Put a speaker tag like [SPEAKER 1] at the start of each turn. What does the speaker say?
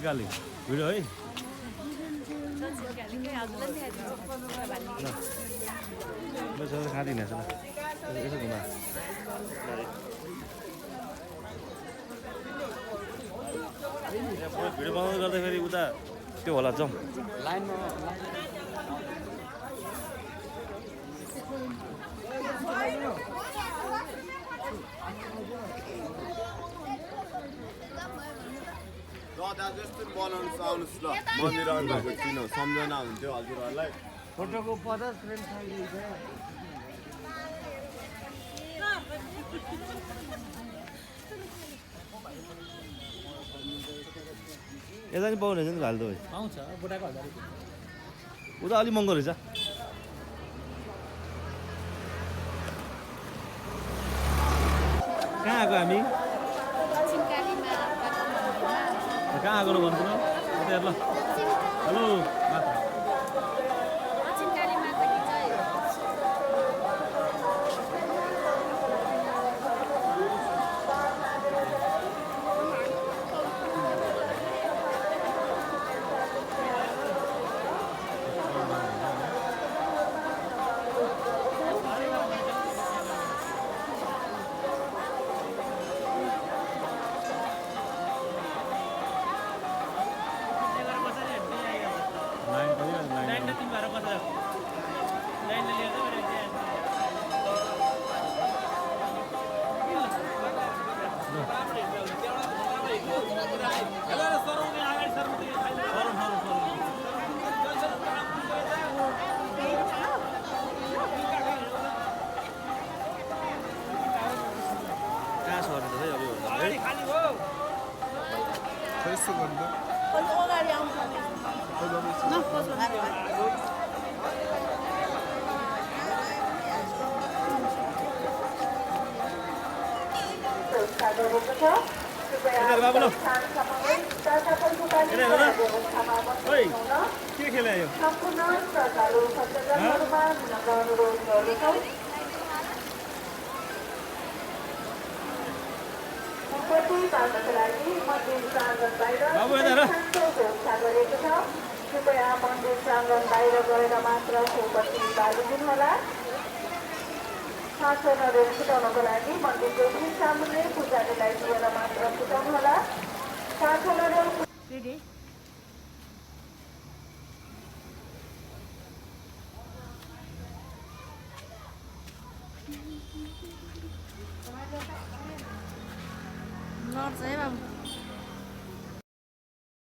[SPEAKER 1] चिल्काली video है बस खाँदिन यसो घुमा भिडियो बनाउँदै गर्दाखेरि उता त्यो होला जाउँ लाइनमा
[SPEAKER 2] जस्तो बनाउनु आउनुहोस् ल मन्दिर आउनुभएको किन सम्झना हुन्थ्यो हजुरहरूलाई
[SPEAKER 3] फोटोको 50 फ्रेम चाहिन्छ
[SPEAKER 1] यता नि पाउने रहेछ नि हाल्दो
[SPEAKER 3] पाउँछ बुढाको हजार
[SPEAKER 1] उता अलिक महँगो रहेछ कहाँ आएको हामी कहाँ आएको भन्नु ल हेलो के खेला यो
[SPEAKER 4] कृपया मन्दिर प्राङ्गण बाहिर गएर मात्र उपस्थिति बालिदिनु होला साँचोनहरू फुटाउनको लागि मन्दिरको ठिक सामुन्ने पुजारीलाई दिएर मात्र फुटाउनु होला साँचोनहरू
[SPEAKER 5] नर्छ है बाबु